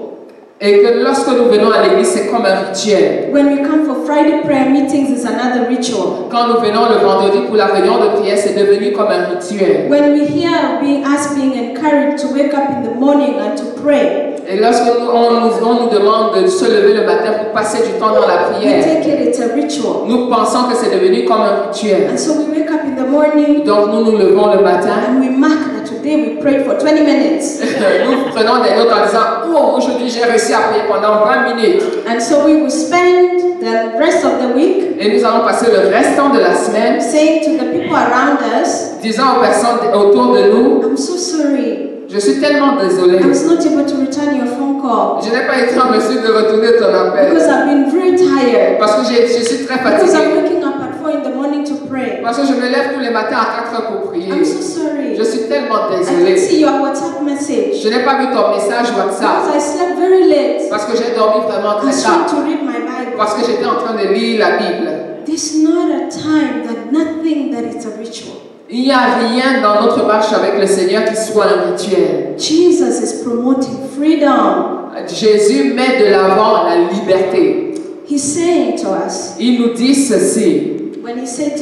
Et que lorsque nous venons à l'église, c'est comme un rituel. When we come for Friday prayer meetings, it's another ritual. Quand nous venons le vendredi pour la réunion de prière, c'est devenu comme un rituel. When we hear being encouraged to wake up in the morning and to pray, Et lorsque on nous demande de se lever le matin pour passer du temps dans la we prière, take it, it's a ritual. nous pensons que c'est devenu comme un rituel. And so we wake up in the morning Donc nous nous levons le matin, and we mark that today we prayed for 20 minutes. nous prenons des notes en disant, oh, aujourd'hui j'ai réussi à prier pendant 20 minutes. And so we will spend the rest of the week Et nous allons passer le restant de la semaine saying to the people around us, disant aux personnes autour de nous, I'm so sorry, je suis tellement désolé. I was not able to return your phone call Je n'ai pas été en mesure de retourner ton appel because I've been very tired. parce que je suis très Because I'm fatigué. waking up at 4 in the morning to pray. Parce que je me lève tous les matins à 4 heures pour prier. I'm so sorry. Je suis tellement I can désolé. see your WhatsApp message. message Je n'ai pas vu ton message WhatsApp because I slept very late. parce que j'ai dormi vraiment I très was tard. trying to read my Bible. Parce que j'étais en train de lire la Bible. There's not a time that nothing that it's a ritual. Il n'y a rien dans notre marche avec le Seigneur qui soit un rituel. Jesus is promoting freedom. Jésus met de l'avant la liberté. He's saying to us, Il nous dit ceci. when he said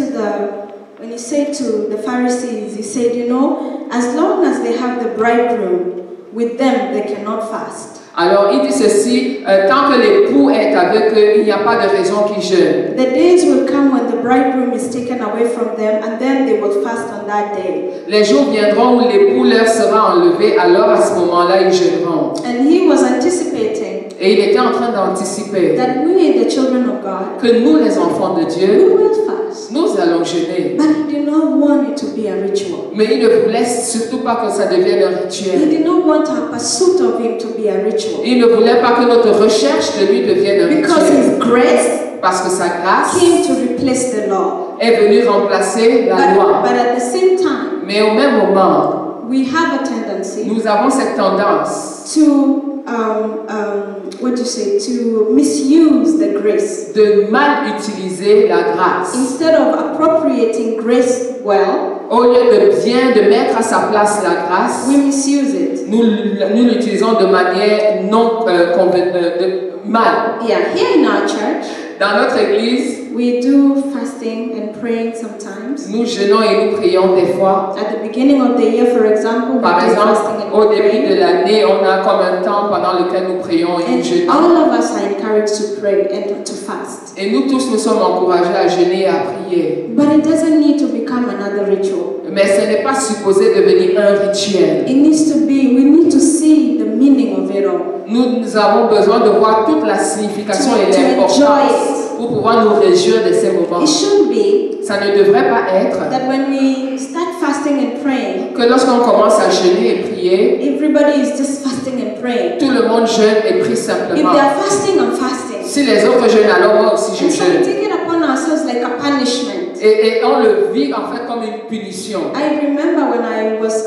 to the Pharisees, he said, you know, as long as they have the bridegroom with them, they cannot fast. Alors il dit ceci, tant que l'époux est avec eux, il n'y a pas de raison qu'ils jeûnent. The days will come when the bridegroom is taken away from them, and then they will fast on that day. Les jours viendront où l'époux leur sera enlevé, alors à ce moment-là ils jeûneront. And he was anticipating Et il était en train d'anticiper that we, the children of God, que nous, les enfants de we Dieu, will fast. nous allons jeûner. But he did not want it to be a ritual. Mais il ne voulait surtout pas que ça devienne un He rituel. did not want our pursuit of him to be a ritual. Il ne voulait pas que notre recherche de lui devienne un Because rituel. his grace Parce que sa grâce came to replace the law. est venue remplacer la loi. But at the same time, Mais au même moment, we have a tendency nous avons cette tendance to to misuse the grace. de mal utiliser la grâce. Instead of appropriating grace well, Au lieu de mettre à sa place la grâce, we misuse it. nous l'utilisons de manière non mal. Yeah, here in our church, Dans notre église, we do fasting and praying sometimes. nous jeûnons et nous prions des fois. At the beginning of the year, for example, we Par do exemple, fasting and au début praying. de l'année, on a comme un temps pendant lequel nous prions et nous And jeûnons. all of us are encouraged to pray and to fast. Et nous tous, nous sommes encouragés à jeûner et à prier. But it doesn't need to become another ritual. Mais ce n'est pas supposé devenir un rituel. It needs to be, we need to see the meaning of it all. Nous avons besoin de voir toute la signification et To enjoy l'importance pour pouvoir nous réjouir de ces moments. It should be Ça ne devrait pas être that when we start fasting and praying, que lorsqu'on commence à jeûner et prier, everybody is just fasting and praying. tout le monde jeûne et prie If simplement. they are fasting, I'm fasting. Si les autres jeûnent, alors moi aussi je And so we jeûne. take it upon ourselves like a punishment. Et on le vit en fait comme une punition. I remember when I was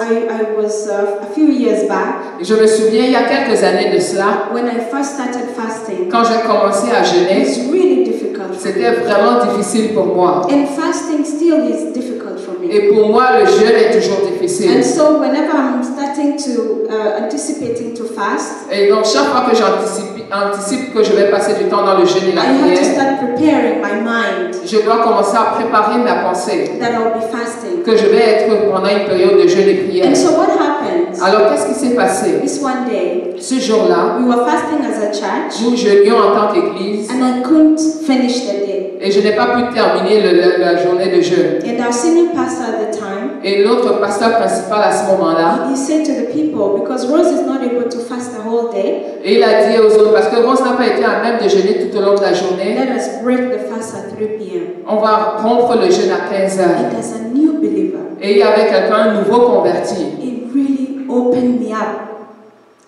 a few years back, Et je me souviens, il y a quelques années de cela, when I first started fasting, quand j'ai commencé à jeûner, it's really difficult. c'était vraiment difficile pour moi. And fasting still is difficult for me. Et pour moi, le jeûne est toujours difficile. And so whenever I'm starting to, anticipating to fast, Et donc, chaque fois que j'anticipe que je vais passer du temps dans le jeûne et la I have to prière, start preparing my mind je dois commencer à préparer ma pensée, that I'll be fasting. que je vais être pendant une période de jeûne et prière. And so what happens? Alors, qu'est-ce qui s'est passé? This one day, Ce jour-là, we were fasting as a church, nous jeûnions en tant qu'église and I couldn't finish the day. et je n'ai pas pu terminer la journée de jeûne. And our senior pastor at the time, Et notre pasteur principal à ce moment-là, he said to the people, because Rose is not able to fast the whole day, et il a dit aux autres, parce que Rose n'a pas été à même de jeûner tout au long de la journée, let us break the fast at 3 p.m. on va rompre le jeûne à 15 heures. And as a new believer, Et il y avait quelqu'un, un nouveau converti. it really opened me up.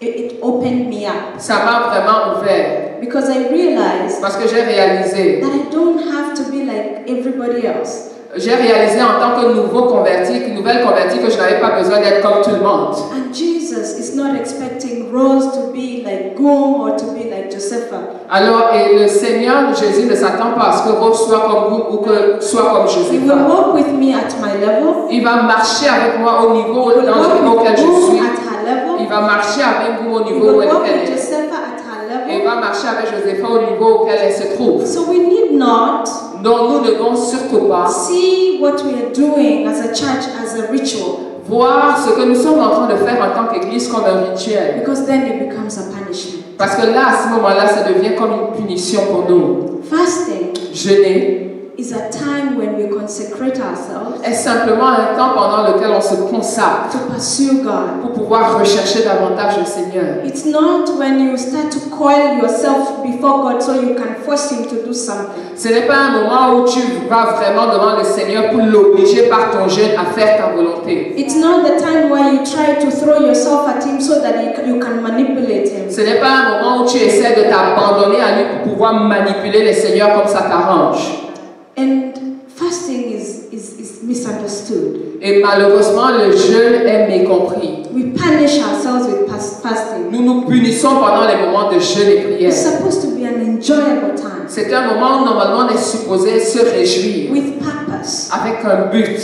It opened me up. Ça m'a vraiment ouvert Because I realized parce que j'ai réalisé that I don't have to be like everybody else. J'ai réalisé en tant que nouvelle convertie, que je n'avais pas besoin d'être comme tout le monde. And Jesus is not expecting Rose to be like Goom or to be like Josepha. Alors, et le Seigneur Jésus ne s'attend pas à ce que Rose soit comme vous ou que soit comme He will Joseph. walk with me at my level. Il va marcher avec moi au niveau He will dans le niveau walk auquel with je Goom suis. at her level. Il va marcher avec vous au He niveau où will walk elle with est. Josepha at her Et il level. va marcher avec Josepha au niveau auquel elle se trouve. So we need not Donc nous ne devons surtout pas see what we are doing as a church as a ritual, voir ce que nous sommes en train de faire en tant qu'Église comme un rituel. because then it becomes a punishment. Parce que là, à ce moment-là, ça devient comme une punition pour nous. Fasting Jeûner is a time when we consecrate ourselves est simplement un temps pendant lequel on se consacre to pursue God. pour pouvoir rechercher davantage le Seigneur. It's not when you start to coil yourself before God so you can force Him to do something. Ce n'est pas un moment où tu vas vraiment devant le Seigneur pour l'obliger par ton jeûne à faire ta volonté. It's not the time where you try to throw yourself at Him so that you can manipulate Him. Ce n'est pas un moment où tu essaies de t'abandonner à lui pour pouvoir manipuler le Seigneur comme ça t'arrange. And fasting is misunderstood. Et malheureusement, le jeûne est mécompris. We punish ourselves with fasting. Nous nous punissons pendant les moments de jeûne et prière. It's supposed to be an enjoyable time C'est un moment où normalement on est supposé se réjouir with purpose. avec un but.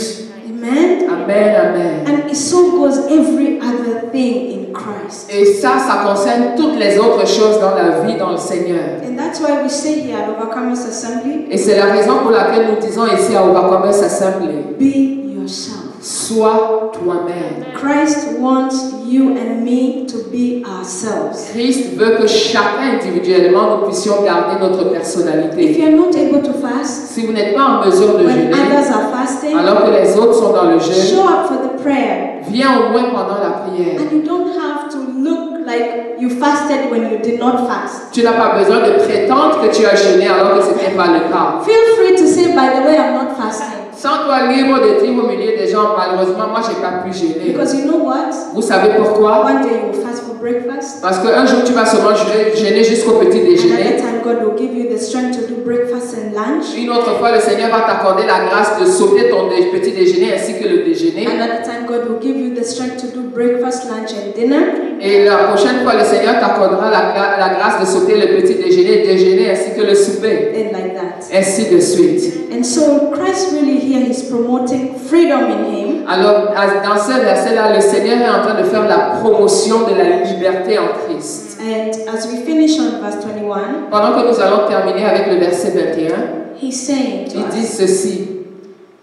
Amen. Amen, amen. And it so goes every other thing in Christ. Et ça concerne toutes les autres choses dans la vie, dans le Seigneur. And that's why we say here at Overcomers Assembly, Et c'est la raison pour laquelle nous disons ici à Overcomers Assembly, be yourself. sois toi-même. Christ wants you and me to be ourselves. Christ veut que chacun individuellement nous puissions garder notre If personnalité. you're not able to fast, Si vous n'êtes pas en mesure de when jeûner, others are fasting, alors que les autres sont dans le jeûne, show up for the prayer. viens au moins pendant la prière. And you don't have to look like you fasted when you did not fast. Tu n'as pas besoin de prétendre que tu as jeûné alors que ce n'était pas le cas. Feel free to say, by the way, I'm not fasting. Sens-toi libre de dire au milieu des gens, malheureusement, moi, je n'ai pas pu jeûner. Because you know what? Vous savez pourquoi? One day you will fast for breakfast. Parce qu'un jour, tu vas seulement jeûner jusqu'au petit Another déjeuner. time God will give you the strength to do breakfast and lunch. Une autre fois, le Seigneur va t'accorder la grâce de sauter ton petit déjeuner ainsi que le déjeuner. Another time God will give you the strength to do breakfast, lunch and dinner. Et la prochaine fois, le Seigneur t'accordera la grâce de sauter le petit déjeuner ainsi que le souper. And like that. Ainsi de suite. And so Christ really here, he's promoting freedom in him. Alors, dans ce verset-là, le Seigneur est en train de faire la promotion de la liberté en Christ. And as we finish on verse 21, Pendant que nous allons terminer avec le verset 21, he's saying to il dit us, ceci.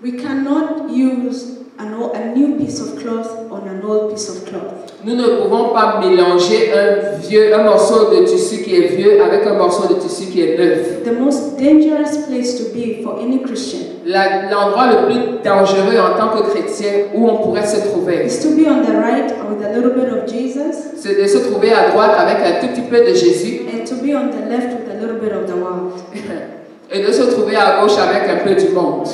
we cannot use a new piece of cloth on an old piece of cloth. Nous ne pouvons pas mélanger un morceau de tissu qui est vieux avec un morceau de tissu qui est neuf. The most dangerous place to be for any Christian L'endroit le plus dangereux en tant que chrétien où on pourrait se trouver, is to be on the right with a little bit of Jesus, c'est de se trouver à droite avec un tout petit peu de Jésus and to be on the left with a little bit of the world. et de se trouver à gauche avec un peu du monde.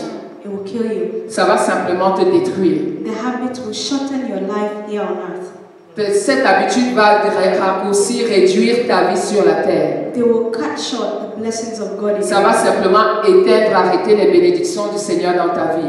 It will kill you. Ça va simplement te détruire. The habit will shorten your life here on earth. Cette habitude va raccourcir, réduire ta vie sur la terre. They will cut short the blessings of God in Ça your va life. simplement éteindre, arrêter les bénédictions du Seigneur dans ta vie.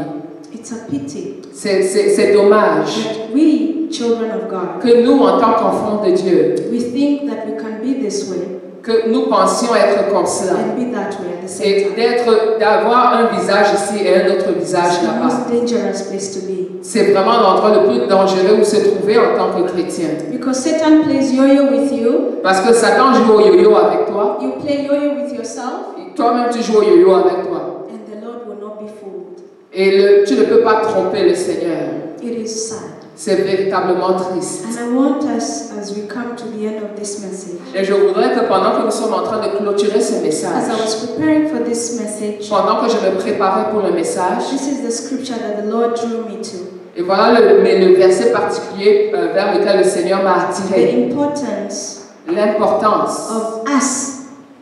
It's a pity C'est dommage that we, children of God, que nous, en tant qu'enfants de Dieu, we think that we can be this way que nous pensions être comme cela. and be that way at the same Et time. d'avoir un visage ici et un autre visage It's the là-bas. most dangerous place to be. C'est vraiment l'endroit le plus dangereux où se trouver en tant que chrétien. Because Satan plays yo-yo with you. Parce que Satan joue au yo-yo avec toi. You play yo-yo with yourself, Et toi-même, tu joues au yo-yo avec toi. and the Lord will not be fooled. Et tu ne peux pas tromper le Seigneur. It is sad. C'est véritablement triste. And I want us, as we come to the end of this message, Et je voudrais que pendant que nous sommes en train de clôturer ce as message, I was preparing for this message, pendant que je me préparais pour le message, this is the scripture that the Lord drew me to. et voilà le verset particulier vers lequel le Seigneur m'a The attiré. importance L'importance, of us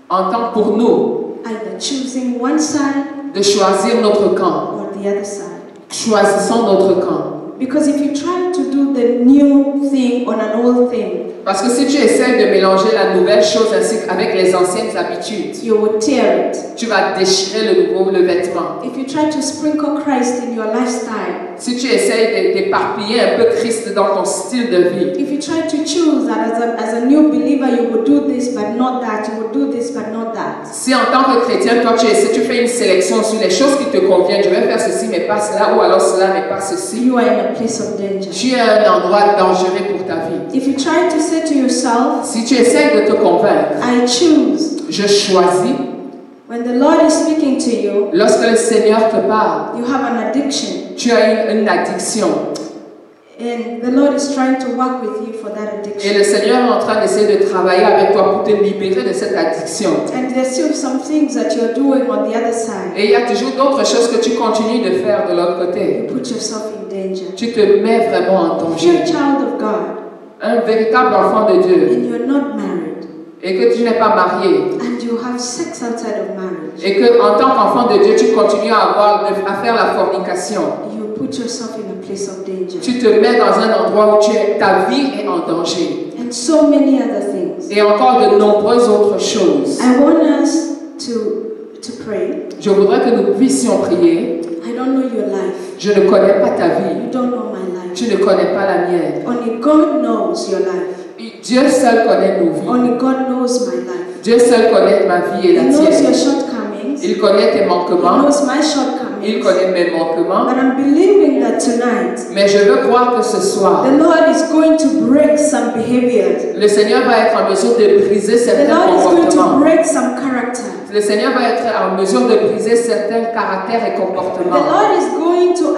en tant pour nous, either choosing one side de choisir notre camp. or the other side. Choisissons notre camp. Because if you try to do the new thing on an old thing, Parce que si tu essaies de mélanger la nouvelle chose ainsi avec les anciennes habitudes, you will tear it. tu vas déchirer le vêtement. If you try to sprinkle Christ in your lifestyle, Si tu essaies d'éparpiller un peu Christ dans ton style de vie, if you try to choose that as a new believer, you will do this but not that, you will do this but not that, si en tant que chrétien, toi tu fais une sélection sur les choses qui te conviennent, je vais faire ceci mais pas cela, ou alors cela mais pas ceci, you are in a place of danger. tu es à un endroit dangereux pour ta vie. If you try to say to yourself, Si tu essaies de te convaincre, I choose, je choisis, when the Lord is speaking to you, lorsque le Seigneur te parle, you have an addiction, tu as une addiction. and the Lord is trying to work with you for that Et addiction. le Seigneur est en train d'essayer de travailler avec toi pour te libérer de cette addiction. And there's still some things that you're doing on the other side. Et il y a toujours d'autres choses que tu continues de faire de l'autre côté. You put yourself in danger. Tu te mets vraiment en If you're a danger. child of God Un véritable enfant de Dieu and you're not married et que tu n'es pas marié and you have sex outside of marriage, et que en tant qu'enfant de Dieu tu continues à faire la fornication, you put yourself in a place of danger. tu te mets dans un endroit où ta vie est en danger. And so many other things. Et encore de nombreuses autres choses. I want us to pray. Je voudrais que nous puissions prier. I don't know your life. Je ne connais pas ta vie. You don't know my life. Tu ne connais pas la mienne. Only God knows your life. Dieu seul connaît nos vies. Only God knows my life. Dieu seul connaît ma vie et He la knows your tienne. shortcomings. Il connaît tes He manquements. knows my Il shortcomings. connaît mes manquements. But I'm believing that tonight, Mais je veux croire que ce soir, the Lord is going to break some behaviors. le Seigneur va être en mesure de briser The certains Lord is going to comportements. break some character. Le Seigneur va être en mesure de briser certains caractères et The comportements. Lord is going to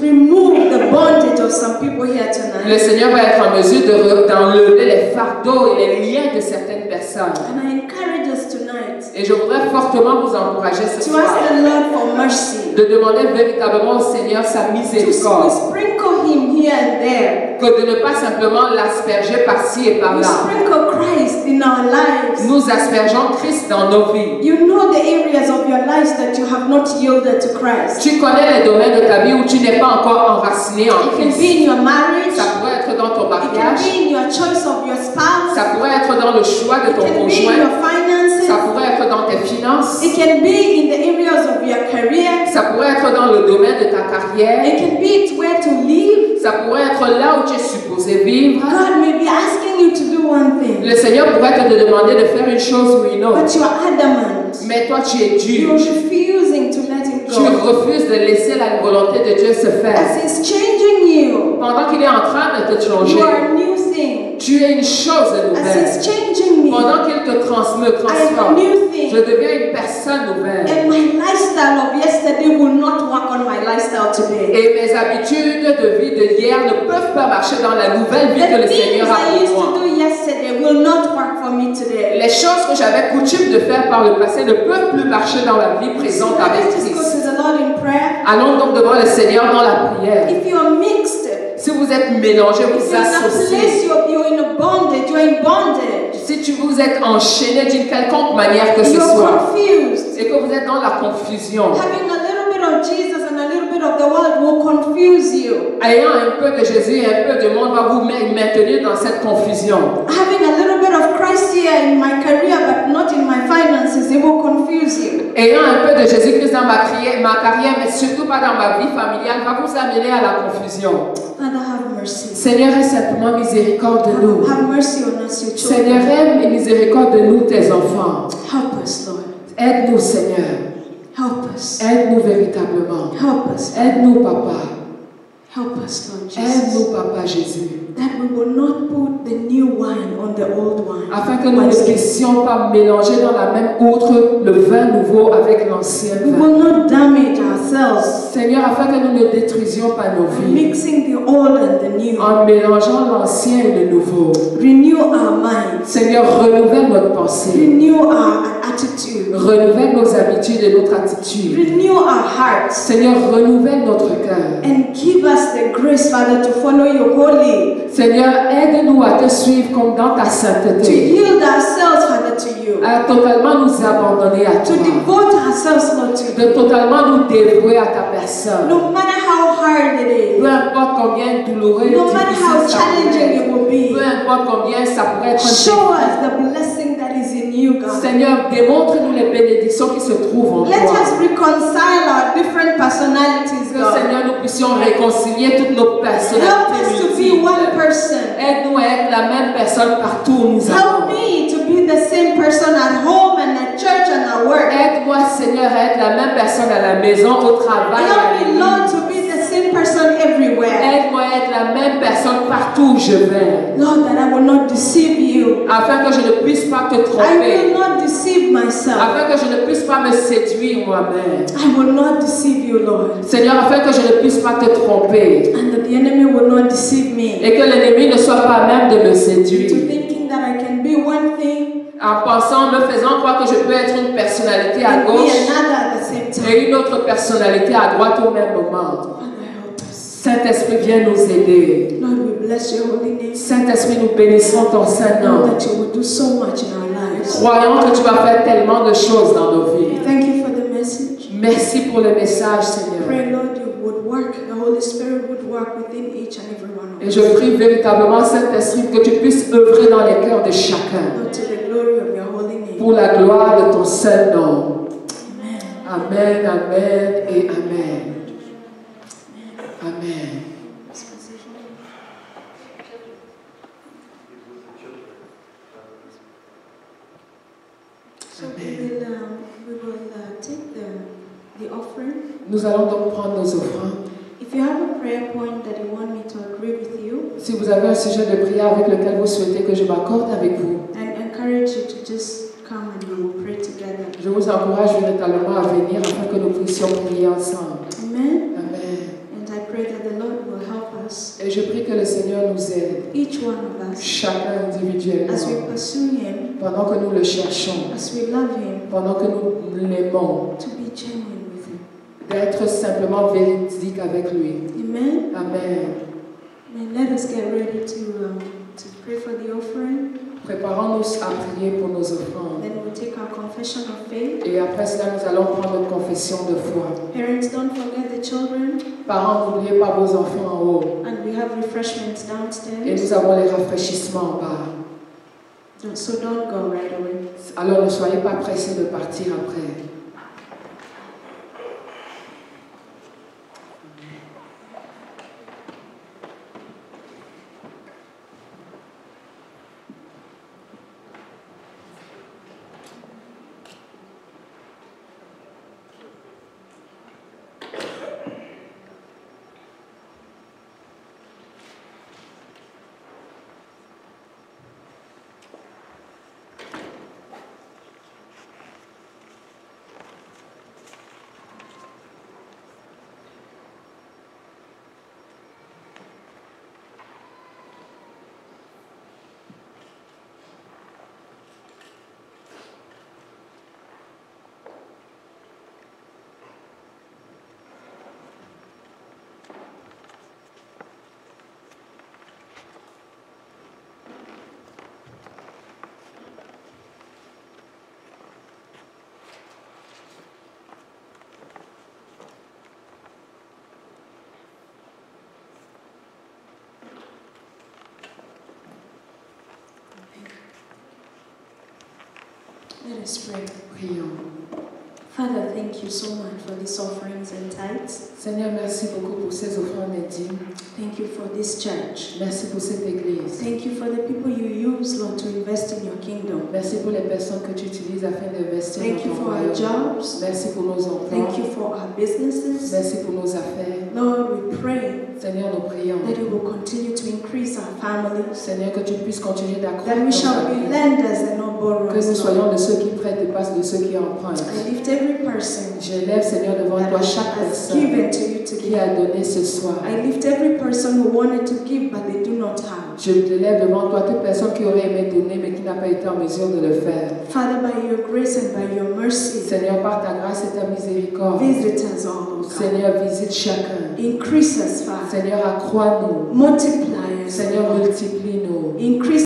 remove the bondage of some people here Le tonight. Seigneur va être en mesure d'enlever les fardeaux et les liens de certaines personnes. And I encourage us tonight Et je voudrais fortement vous encourager ce to soir ask the Lord for mercy, de demander véritablement au Seigneur sa to miséricorde, sprinkle Him here and there. que de ne pas simplement l'asperger par-ci et We par-là. sprinkle Christ in our lives. Nous aspergeons Christ dans nos vies. You know the areas of your lives that you have not yielded to Christ. Tu connais les domaines de ta vie où tu n'es pas encore enraciné en It can Christ. be in your marriage. Ça pourrait être dans ton It can mariage, be in your choice of your spouse. ça pourrait être dans le choix de It ton can be in conjoint, your finances. ça pourrait être dans tes finances, It can be in the areas of your career. ça pourrait être dans le domaine de ta carrière, It can be where to live. ça pourrait être là où tu es supposé vivre. God may be asking you to do one thing, Le Seigneur pourrait te demander de faire une chose ou une autre, but you are adamant. mais toi tu es You're dur. refusing to let Him Tu go. refuses de laisser la volonté de Dieu se faire. As He's changing you, Pendant qu'il est en train de te changer, you are a new thing. tu es une chose As nouvelle. He's changing me, Pendant qu'il te I am a transforme, new thing. je deviens une personne nouvelle. And my lifestyle of yesterday will not work on my lifestyle today. Et mes habitudes de vie de hier ne peuvent pas marcher dans la nouvelle vie que The le things Seigneur a I used pour to moi. do yesterday will not work for me today. Les choses que j'avais coutume de faire par le passé ne peuvent plus marcher dans la vie So présente let avec us just go Christ. to the Lord in prayer. Allons donc devant le Seigneur dans la prière. If you are mixed, Si vous êtes mélangés, if vous you're in a place, associez. you're in a bondage, you're in bondage, Si vous êtes enchaînés d'une quelconque manière que ce you're soit, confused. et que vous êtes dans la confusion, Having a little bit of Jesus and a little bit of the world will confuse you. ayant un peu de Jésus et un peu de monde va vous maintenir dans cette confusion. Having a little bit of Christ here in my career but not in my finances, it will confuse you. Ayant un peu de Jésus-Christ dans ma carrière, mais surtout pas dans ma vie familiale, va vous amener à la confusion. Father, have mercy. Seigneur, aie simplement miséricorde de nous. Have mercy on us, your Seigneur, children. aie miséricorde de nous, tes enfants. Help us, Lord. Aide-nous, Seigneur. Help us. Aide-nous véritablement. Help us. Aide-nous, Papa. Help us, Lord Jesus. Aide-nous, Papa Jésus. That we will not put the new wine on the old wine. Afin que nous ne puissions pas mélanger dans la même outre le vin nouveau avec l'ancien We vin. will not damage ourselves, Seigneur, afin que nous ne détruisions pas nos vies. mixing the old and the new. En mélangeant l'ancien et le nouveau. Renew our minds. Seigneur, renouvelle notre pensée. Renew our attitude. Renouvelle nos habitudes et notre attitude. Renew our hearts. Seigneur, renouvelle notre cœur. And give us the grace, Father, to follow you wholly. Seigneur, aide-nous à te suivre comme dans ta To sainteté. yield ourselves, Father, to you. À totalement nous abandonner à To toi. devote ourselves, Lord, to you. De totalement nous dévouer à ta personne. No matter how hard it Peu is. importe combien douloureux et No matter how difficile ça challenging it pourrait will être. Peu be. importe combien ça pourrait être Show difficile. us the blessing that is in you, God. Seigneur, démontre-nous les bénédictions qui se trouvent en Let toi. us reconcile our different personalities, Que God. Seigneur, nous puissions réconcilier toutes nos Help personnalités us to be multiples. one person. Aide-nous à être la même personne partout où nous Help allons. me to be the same person at home and at church and at work. Aide-moi, Seigneur, à être la même personne à la maison, au travail, à Help me, Lord, l'église. to be the same person everywhere. Aide-moi à être la même personne partout où je vais. Lord, that I will not deceive you. Afin que je ne puisse pas te I tromper. will not deceive myself. Afin que je ne puisse pas me séduire moi-même. I will not deceive you, Lord. Seigneur, afin que je ne puisse pas te tromper. And that the enemy will not deceive me. Et que l'ennemi ne soit pas à même de me To séduire. thinking that I can be one thing En pensant, me faisant croire que je peux être une personnalité à and be gauche another at the same time. et une autre personnalité à droite au même moment. Father, help us. Saint-Esprit, viens nous aider. Lord, we bless your holy name. Saint-Esprit, nous bénissons ton Know Saint-Nom. that you will do so much in our lives. Croyons que tu vas faire tellement de choses dans nos vies. Thank you for the message. Merci pour le message, Seigneur. Pray, Lord, you would work, the Holy Spirit would work within each and every one Et of je us. prie véritablement, Saint-Esprit, que tu puisses œuvrer dans les cœurs de chacun Lord, to the glory of your holy name. pour la gloire de ton Saint-Nom. Amen. Amen, amen et amen. Amen. offering. Nous allons donc prendre nos offrandes. If you have a prayer point that you want me to agree with you, Si vous avez un sujet de prière avec lequel vous souhaitez que je m'accorde avec vous, I encourage you to just come and we will pray together. je vous encourage véritablement à venir afin que nous puissions prier ensemble. Amen. Amen. And I pray that the Lord will help us, Et je prie que le Seigneur nous aide, each one of us, chacun individuellement, as we pursue Him, pendant que nous le cherchons, as we love Him, pendant que nous l'aimons, to be genuine with Him. d'être simplement véridique avec lui. Amen. Amen. And let us get ready to pray for the offering. Préparons-nous à prier pour nos offrandes. Then we'll take our confession of faith. Et après cela, nous allons prendre notre confession de foi. Parents, don't forget the children. Parents, n'oubliez pas vos enfants en haut. And we have refreshments Et downstairs. nous avons les rafraîchissements en bas. So don't go right away. Alors ne soyez pas pressés de partir après. Let us pray. Prions. Father, thank you so much for these offerings and tithes. Seigneur, merci beaucoup pour ces offrandes et dîmes. Thank you for this church. Merci pour cette église. Thank you for the people you use, Lord, to invest in your kingdom. Merci pour les personnes que tu utilises afin d'investir dans Thank you ton for our royaume. jobs. Merci pour nos emplois. Thank you for our businesses. Merci pour nos affaires. Lord, we pray Seigneur, nous prions. that you will continue to increase our families, Seigneur, que tu puisses continuer d'accroître that we nos shall be familles. lenders and not Que nous borrowers. Lord. soyons de ceux qui prêtent et pas de ceux qui empruntent. I lift every person J'élève, Seigneur, devant that toi chaque has personne given to you to qui give. a donné ce soir. I lift every person who wanted to give but they do not have. Je te lève devant toi toute personne qui aurait aimé donner mais qui n'a pas été en mesure de le faire. Father, by your grace and by your mercy, Seigneur, par ta grâce et ta miséricorde, visit us all, God. Seigneur, visite chacun. Increase us, Father. Seigneur, accrois-nous. Multiply us. Seigneur, multiplie-nous. Increase